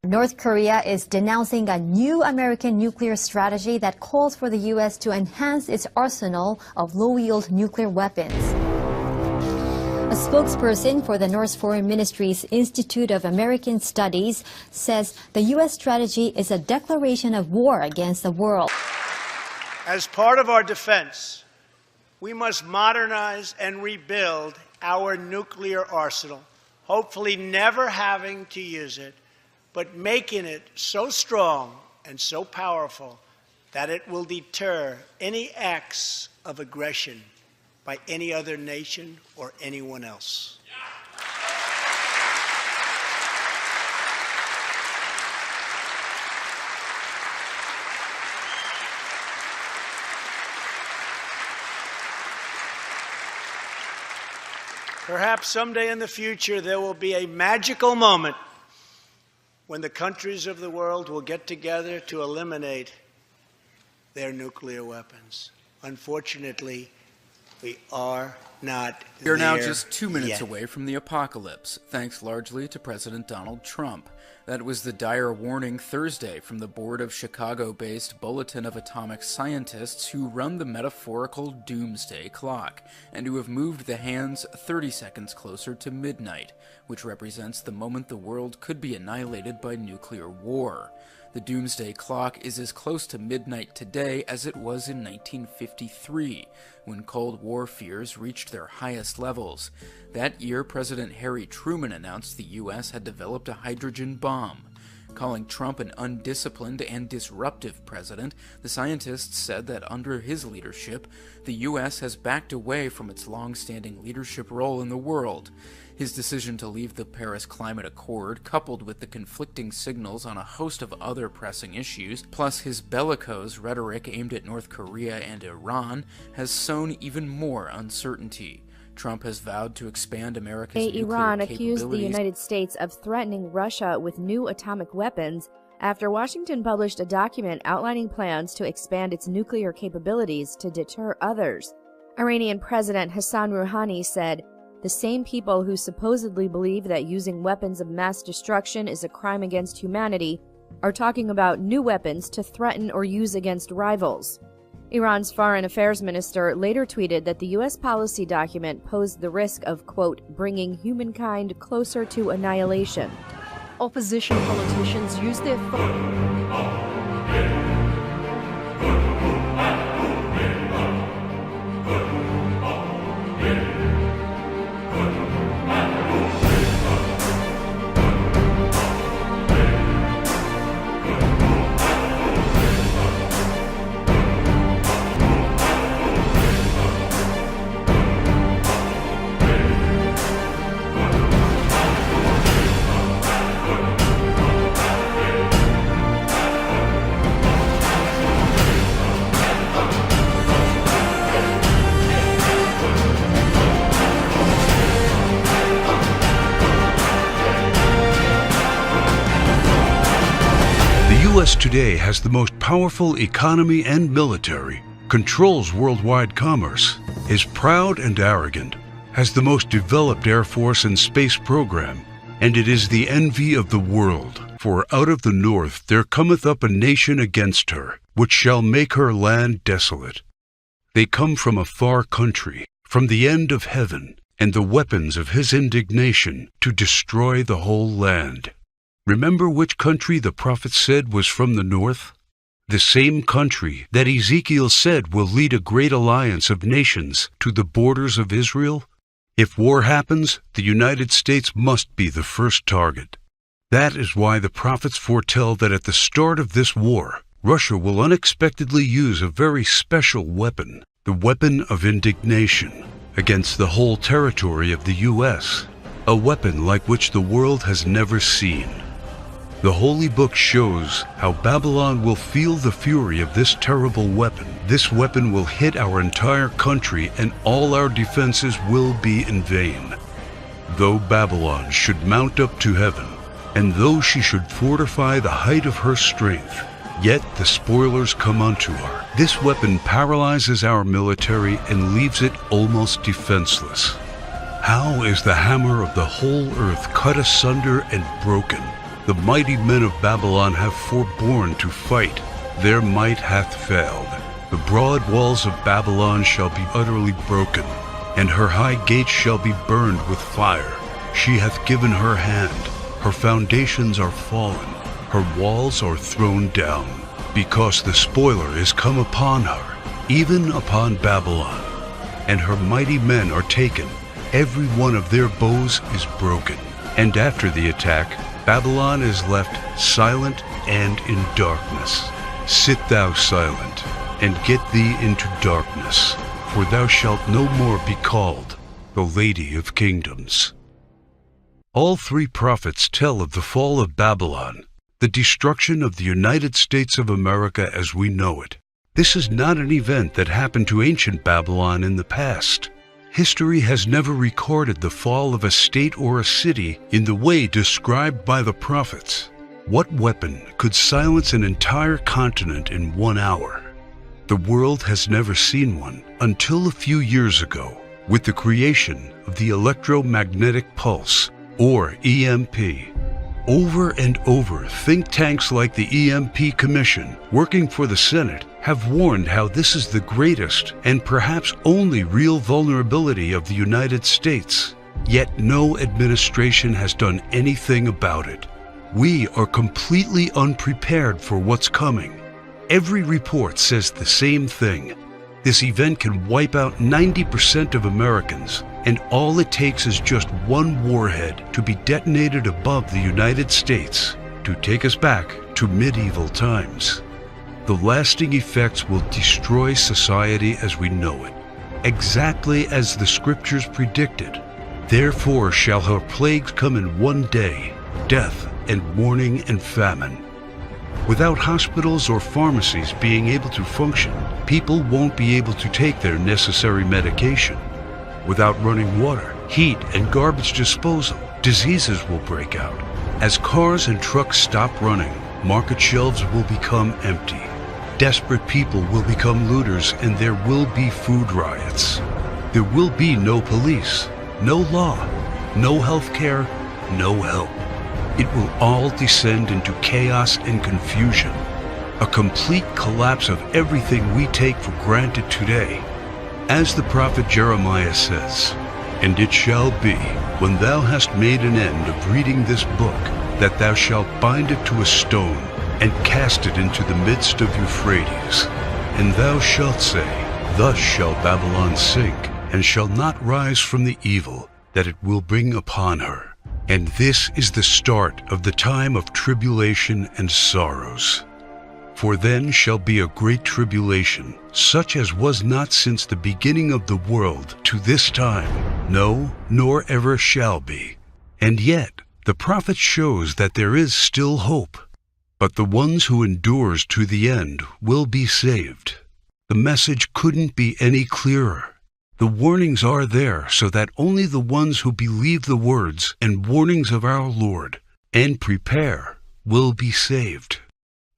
North Korea is denouncing a new American nuclear strategy that calls for the U.S. to enhance its arsenal of low-yield nuclear weapons. A spokesperson for the North Foreign Ministry's Institute of American Studies says the U.S. strategy is a declaration of war against the world. As part of our defense, we must modernize and rebuild our nuclear arsenal, hopefully never having to use it, but making it so strong and so powerful that it will deter any acts of aggression by any other nation or anyone else. Perhaps someday in the future there will be a magical moment when the countries of the world will get together to eliminate their nuclear weapons. Unfortunately, we are not there. We're now just 2 minutes yet. away from the apocalypse, thanks largely to President Donald Trump. That was the dire warning Thursday from the board of Chicago-based Bulletin of Atomic Scientists who run the metaphorical doomsday clock, and who have moved the hands 30 seconds closer to midnight, which represents the moment the world could be annihilated by nuclear war. The doomsday clock is as close to midnight today as it was in 1953, when Cold War fears reached their highest levels. That year, President Harry Truman announced the U.S. had developed a hydrogen bomb. Calling Trump an undisciplined and disruptive president, the scientists said that under his leadership, the U.S. has backed away from its long-standing leadership role in the world. His decision to leave the Paris Climate Accord, coupled with the conflicting signals on a host of other pressing issues, plus his bellicose rhetoric aimed at North Korea and Iran, has sown even more uncertainty. Trump has vowed to expand America's nuclear Iran capabilities. accused the United States of threatening Russia with new atomic weapons after Washington published a document outlining plans to expand its nuclear capabilities to deter others. Iranian President Hassan Rouhani said, "The same people who supposedly believe that using weapons of mass destruction is a crime against humanity are talking about new weapons to threaten or use against rivals." Iran's foreign affairs minister later tweeted that the U.S. policy document posed the risk of, quote, bringing humankind closer to annihilation. Opposition politicians use their The U.S. today has the most powerful economy and military, controls worldwide commerce, is proud and arrogant, has the most developed Air Force and space program, and it is the envy of the world. For out of the north there cometh up a nation against her, which shall make her land desolate. They come from a far country, from the end of heaven, and the weapons of his indignation to destroy the whole land. Remember which country the prophet said was from the north? The same country that Ezekiel said will lead a great alliance of nations to the borders of Israel? If war happens, the United States must be the first target. That is why the prophets foretell that at the start of this war, Russia will unexpectedly use a very special weapon, the weapon of indignation, against the whole territory of the U.S., a weapon like which the world has never seen. The Holy Book shows how Babylon will feel the fury of this terrible weapon. This weapon will hit our entire country, and all our defenses will be in vain. Though Babylon should mount up to heaven, and though she should fortify the height of her strength, yet the spoilers come unto her. This weapon paralyzes our military and leaves it almost defenseless. How is the hammer of the whole earth cut asunder and broken? The mighty men of Babylon have forborne to fight. Their might hath failed. The broad walls of Babylon shall be utterly broken, and her high gates shall be burned with fire. She hath given her hand. Her foundations are fallen. Her walls are thrown down, because the spoiler is come upon her, even upon Babylon. And her mighty men are taken. Every one of their bows is broken. And after the attack, Babylon is left silent and in darkness. Sit thou silent, and get thee into darkness, for thou shalt no more be called the Lady of Kingdoms. All three prophets tell of the fall of Babylon, the destruction of the United States of America as we know it. This is not an event that happened to ancient Babylon in the past. History has never recorded the fall of a state or a city in the way described by the prophets. What weapon could silence an entire continent in 1 hour? The world has never seen one until a few years ago, with the creation of the electromagnetic pulse, or EMP. Over and over, think tanks like the EMP Commission, working for the Senate, have warned how this is the greatest and perhaps only real vulnerability of the United States. Yet no administration has done anything about it. We are completely unprepared for what's coming. Every report says the same thing. This event can wipe out 90% of Americans, and all it takes is just one warhead to be detonated above the United States to take us back to medieval times. The lasting effects will destroy society as we know it, exactly as the scriptures predicted. Therefore shall her plagues come in one day, death and mourning and famine. Without hospitals or pharmacies being able to function, people won't be able to take their necessary medication. Without running water, heat, and garbage disposal, diseases will break out. As cars and trucks stop running, market shelves will become empty. Desperate people will become looters, and there will be food riots. There will be no police, no law, no health care, no help. It will all descend into chaos and confusion, a complete collapse of everything we take for granted today. As the prophet Jeremiah says, "And it shall be, when thou hast made an end of reading this book, that thou shalt bind it to a stone, and cast it into the midst of Euphrates. And thou shalt say, Thus shall Babylon sink, and shall not rise from the evil that it will bring upon her. And this is the start of the time of tribulation and sorrows. For then shall be a great tribulation, such as was not since the beginning of the world to this time, no, nor ever shall be." And yet, the prophet shows that there is still hope. But the ones who endures to the end will be saved. The message couldn't be any clearer. The warnings are there so that only the ones who believe the words and warnings of our Lord and prepare will be saved.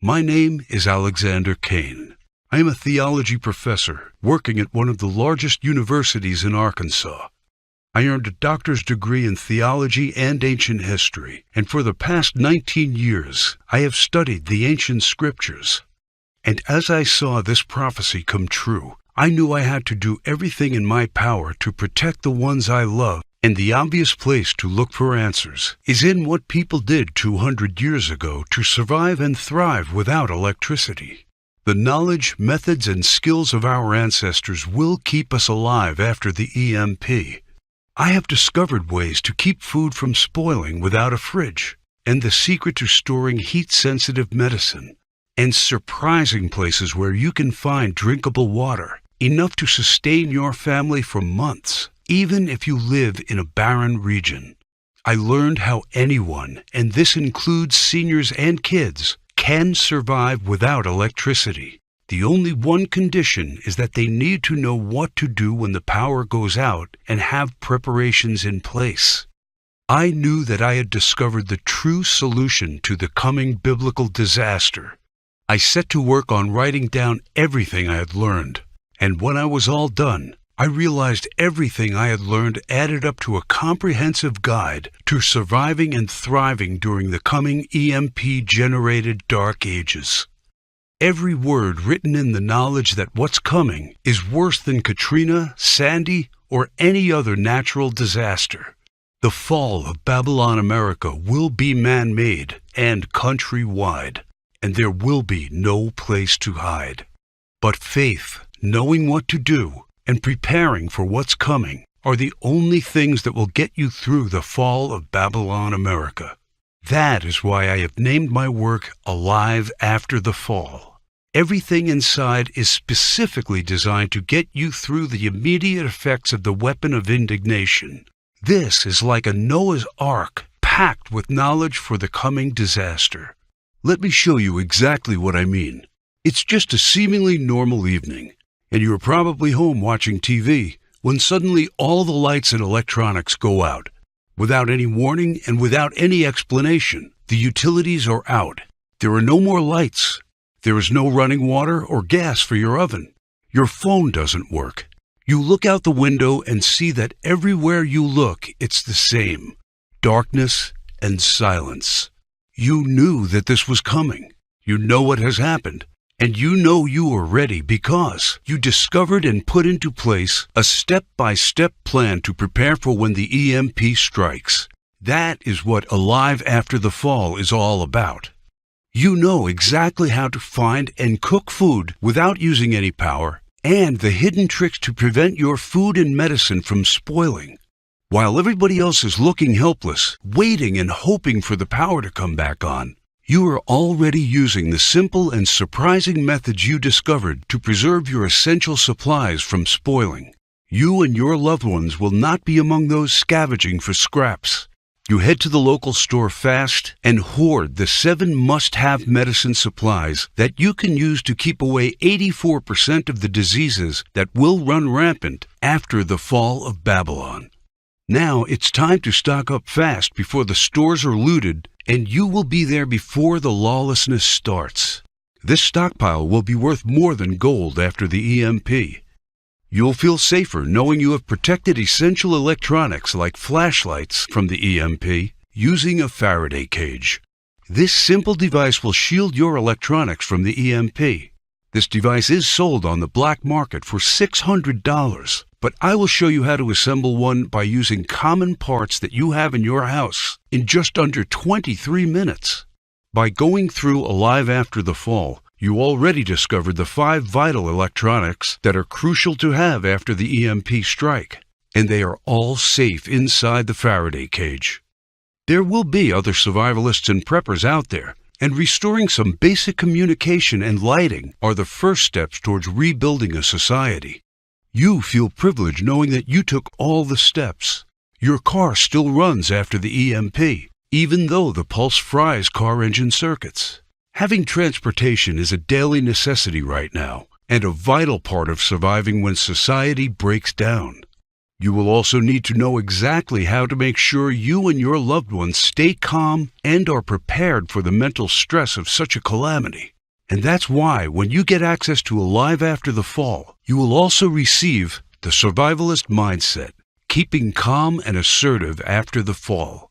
My name is Alexander Kane. I am a theology professor working at one of the largest universities in Arkansas. I earned a doctor's degree in theology and ancient history, and for the past 19 years, I have studied the ancient scriptures. And as I saw this prophecy come true, I knew I had to do everything in my power to protect the ones I love, and the obvious place to look for answers is in what people did 200 years ago to survive and thrive without electricity. The knowledge, methods, and skills of our ancestors will keep us alive after the EMP. I have discovered ways to keep food from spoiling without a fridge, and the secret to storing heat-sensitive medicine, and surprising places where you can find drinkable water, enough to sustain your family for months, even if you live in a barren region. I learned how anyone, and this includes seniors and kids, can survive without electricity. The only one condition is that they need to know what to do when the power goes out and have preparations in place. I knew that I had discovered the true solution to the coming biblical disaster. I set to work on writing down everything I had learned, and when I was all done, I realized everything I had learned added up to a comprehensive guide to surviving and thriving during the coming EMP-generated dark ages. Every word written in the knowledge that what's coming is worse than Katrina, Sandy, or any other natural disaster. The fall of Babylon America will be man-made and countrywide, and there will be no place to hide. But faith, knowing what to do, and preparing for what's coming are the only things that will get you through the fall of Babylon America. That is why I have named my work Alive After the Fall. Everything inside is specifically designed to get you through the immediate effects of the weapon of indignation. This is like a Noah's Ark packed with knowledge for the coming disaster. Let me show you exactly what I mean. It's just a seemingly normal evening, and you're probably home watching TV when suddenly all the lights and electronics go out. Without any warning and without any explanation, the utilities are out. There are no more lights. There is no running water or gas for your oven. Your phone doesn't work. You look out the window and see that everywhere you look, it's the same. Darkness and silence. You knew that this was coming. You know what has happened. And you know you are ready because you discovered and put into place a step-by-step plan to prepare for when the EMP strikes. That is what Alive After the Fall is all about. You know exactly how to find and cook food without using any power, and the hidden tricks to prevent your food and medicine from spoiling. While everybody else is looking helpless, waiting and hoping for the power to come back on, you are already using the simple and surprising methods you discovered to preserve your essential supplies from spoiling. You and your loved ones will not be among those scavenging for scraps. You head to the local store fast and hoard the 7 must-have medicine supplies that you can use to keep away 84% of the diseases that will run rampant after the fall of Babylon. Now it's time to stock up fast before the stores are looted, and you will be there before the lawlessness starts. This stockpile will be worth more than gold after the EMP. You'll feel safer knowing you have protected essential electronics like flashlights from the EMP using a Faraday cage. This simple device will shield your electronics from the EMP. This device is sold on the black market for $600, but I will show you how to assemble one by using common parts that you have in your house in just under 23 minutes. By going through Alive After the Fall, you already discovered the 5 vital electronics that are crucial to have after the EMP strike, and they are all safe inside the Faraday cage. There will be other survivalists and preppers out there, and restoring some basic communication and lighting are the first steps towards rebuilding a society. You feel privileged knowing that you took all the steps. Your car still runs after the EMP, even though the pulse fries car engine circuits. Having transportation is a daily necessity right now, and a vital part of surviving when society breaks down. You will also need to know exactly how to make sure you and your loved ones stay calm and are prepared for the mental stress of such a calamity. And that's why when you get access to Alive After the Fall, you will also receive the survivalist mindset, keeping calm and assertive after the fall.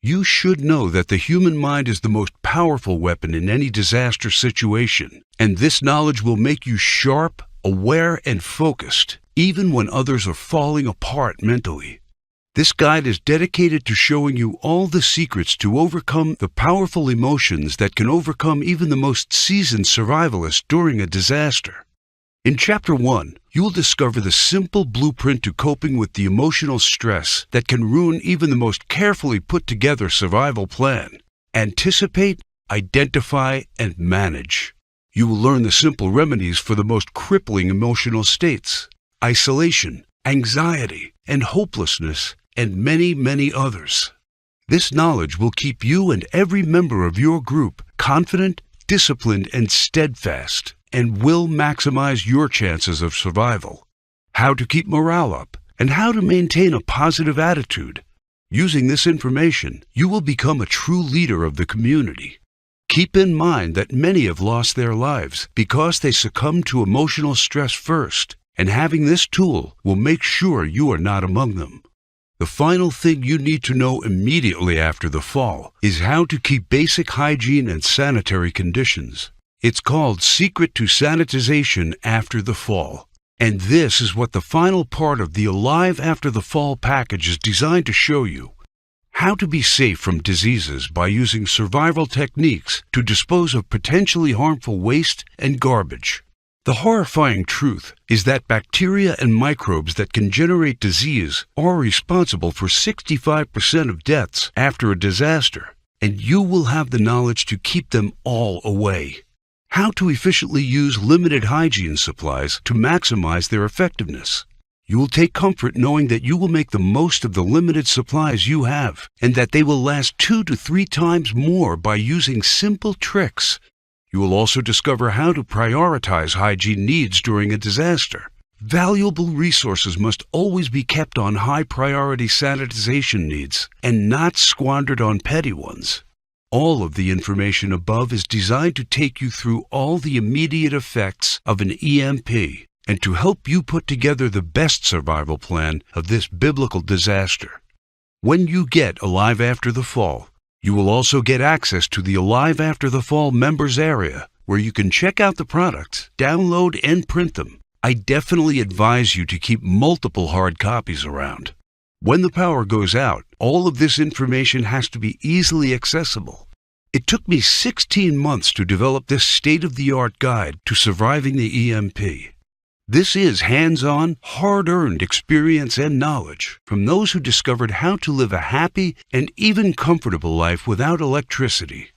You should know that the human mind is the most powerful weapon in any disaster situation, and this knowledge will make you sharp, aware, and focused, even when others are falling apart mentally. This guide is dedicated to showing you all the secrets to overcome the powerful emotions that can overcome even the most seasoned survivalist during a disaster. In Chapter 1, you will discover the simple blueprint to coping with the emotional stress that can ruin even the most carefully put together survival plan. Anticipate, identify, and manage. You will learn the simple remedies for the most crippling emotional states: isolation, anxiety, and hopelessness, and many, many others. This knowledge will keep you and every member of your group confident, disciplined, and steadfast, and will maximize your chances of survival. How to keep morale up, and how to maintain a positive attitude. Using this information, you will become a true leader of the community. Keep in mind that many have lost their lives because they succumbed to emotional stress first, and having this tool will make sure you are not among them. The final thing you need to know immediately after the fall is how to keep basic hygiene and sanitary conditions. It's called Secret to Sanitization After the Fall. And this is what the final part of the Alive After the Fall package is designed to show you. How to be safe from diseases by using survival techniques to dispose of potentially harmful waste and garbage. The horrifying truth is that bacteria and microbes that can generate disease are responsible for 65% of deaths after a disaster, and you will have the knowledge to keep them all away. How to efficiently use limited hygiene supplies to maximize their effectiveness. You will take comfort knowing that you will make the most of the limited supplies you have, and that they will last 2 to 3 times more by using simple tricks. You will also discover how to prioritize hygiene needs during a disaster. Valuable resources must always be kept on high-priority sanitization needs and not squandered on petty ones. All of the information above is designed to take you through all the immediate effects of an EMP and to help you put together the best survival plan of this biblical disaster. When you get Alive After the Fall, you will also get access to the Alive After the Fall members area, where you can check out the products, download and print them. I definitely advise you to keep multiple hard copies around. When the power goes out, all of this information has to be easily accessible. It took me 16 months to develop this state-of-the-art guide to surviving the EMP. This is hands-on, hard-earned experience and knowledge from those who discovered how to live a happy and even comfortable life without electricity.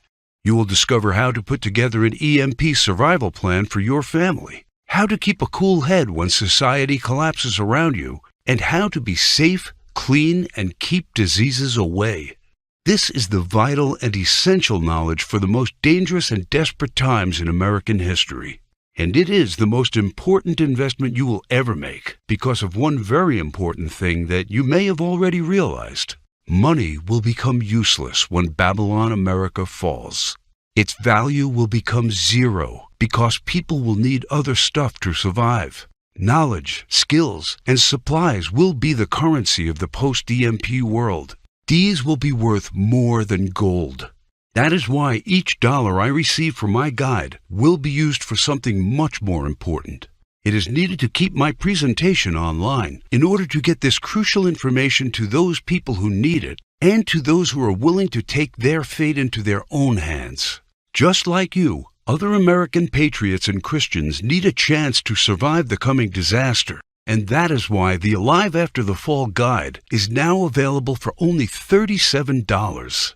You will discover how to put together an EMP survival plan for your family, how to keep a cool head when society collapses around you, and how to be safe, clean, and keep diseases away. This is the vital and essential knowledge for the most dangerous and desperate times in American history. And it is the most important investment you will ever make because of one very important thing that you may have already realized. Money will become useless when Babylon America falls. Its value will become zero because people will need other stuff to survive. Knowledge, skills, and supplies will be the currency of the post-EMP world. These will be worth more than gold. That is why each dollar I receive for my guide will be used for something much more important. It is needed to keep my presentation online in order to get this crucial information to those people who need it and to those who are willing to take their fate into their own hands. Just like you, other American patriots and Christians need a chance to survive the coming disaster, and that is why the Alive After the Fall guide is now available for only $37.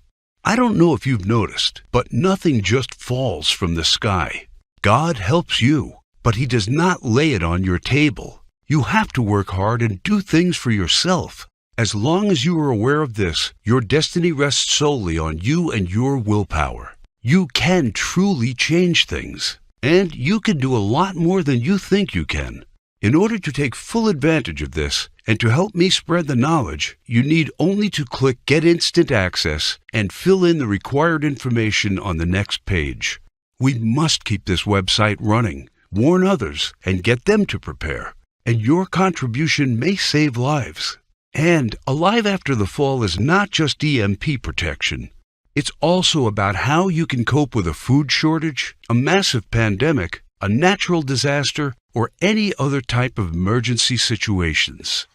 I don't know if you've noticed, but nothing just falls from the sky. God helps you, but He does not lay it on your table. You have to work hard and do things for yourself. As long as you are aware of this, your destiny rests solely on you and your willpower. You can truly change things, and you can do a lot more than you think you can. In order to take full advantage of this, and to help me spread the knowledge, you need only to click Get Instant Access and fill in the required information on the next page. We must keep this website running, warn others, and get them to prepare. And your contribution may save lives. And Alive After the Fall is not just EMP protection. It's also about how you can cope with a food shortage, a massive pandemic, a natural disaster, or any other type of emergency situations.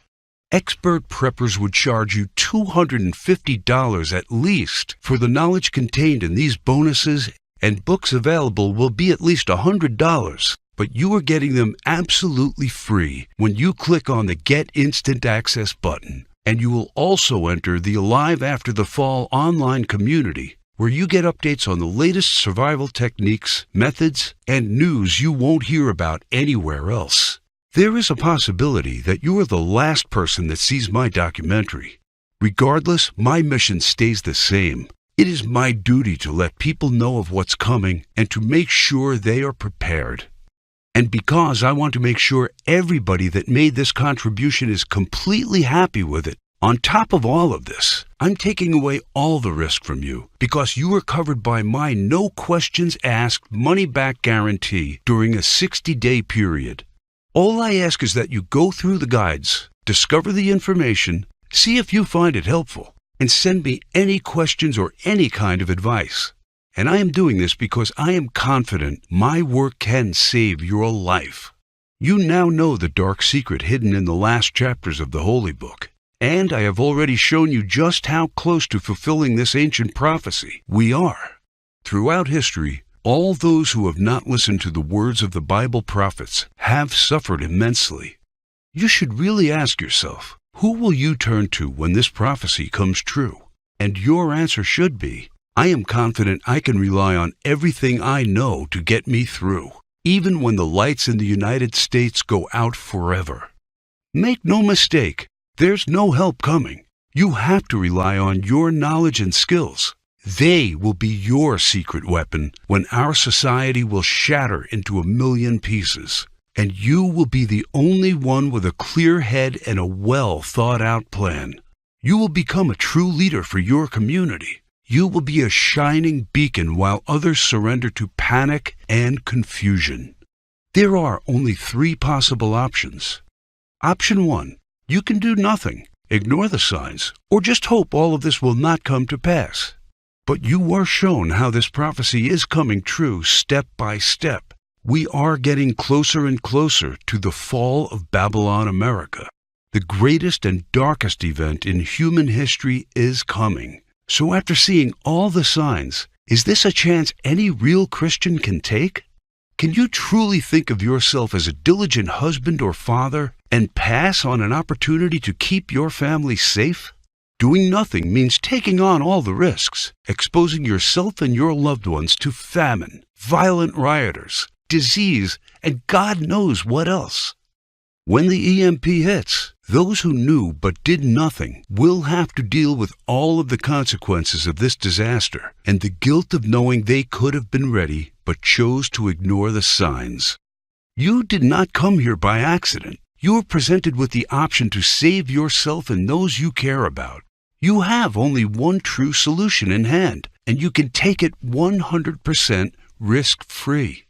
Expert preppers would charge you $250 at least for the knowledge contained in these bonuses, and books available will be at least $100, but you are getting them absolutely free when you click on the Get Instant Access button. And you will also enter the Alive After the Fall online community, where you get updates on the latest survival techniques, methods, and news you won't hear about anywhere else. There is a possibility that you are the last person that sees my documentary. Regardless, my mission stays the same. It is my duty to let people know of what's coming and to make sure they are prepared. And because I want to make sure everybody that made this contribution is completely happy with it, on top of all of this, I'm taking away all the risk from you because you are covered by my no questions asked money-back guarantee during a 60-day period. All I ask is that you go through the guides, discover the information, see if you find it helpful, and send me any questions or any kind of advice. And I am doing this because I am confident my work can save your life. You now know the dark secret hidden in the last chapters of the Holy Book, and I have already shown you just how close to fulfilling this ancient prophecy we are. Throughout history, all those who have not listened to the words of the Bible prophets have suffered immensely. You should really ask yourself, who will you turn to when this prophecy comes true? And your answer should be, I am confident I can rely on everything I know to get me through, even when the lights in the United States go out forever. Make no mistake, there's no help coming. You have to rely on your knowledge and skills. They will be your secret weapon when our society will shatter into a million pieces, and you will be the only one with a clear head and a well-thought-out plan. You will become a true leader for your community. You will be a shining beacon while others surrender to panic and confusion. There are only 3 possible options. Option 1, you can do nothing, ignore the signs, or just hope all of this will not come to pass. But you were shown how this prophecy is coming true step by step. We are getting closer and closer to the fall of Babylon America. The greatest and darkest event in human history is coming. So after seeing all the signs, is this a chance any real Christian can take? Can you truly think of yourself as a diligent husband or father and pass on an opportunity to keep your family safe? Doing nothing means taking on all the risks, exposing yourself and your loved ones to famine, violent rioters, disease, and God knows what else. When the EMP hits, those who knew but did nothing will have to deal with all of the consequences of this disaster and the guilt of knowing they could have been ready but chose to ignore the signs. You did not come here by accident. You were presented with the option to save yourself and those you care about. You have only one true solution in hand, and you can take it 100% risk-free.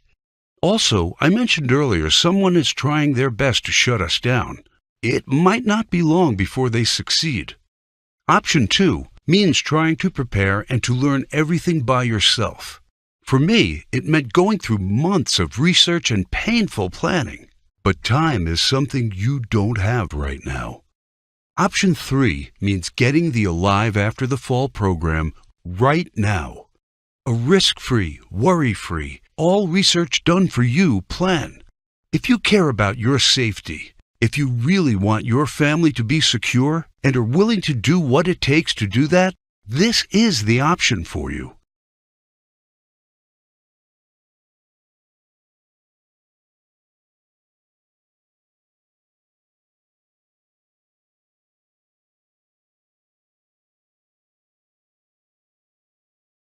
Also, I mentioned earlier someone is trying their best to shut us down. It might not be long before they succeed. Option 2 means trying to prepare and to learn everything by yourself. For me, it meant going through months of research and painful planning. But time is something you don't have right now. Option 3 means getting the Alive After the Fall program right now. A risk-free, worry-free, all research done for you plan. If you care about your safety, if you really want your family to be secure and are willing to do what it takes to do that, this is the option for you.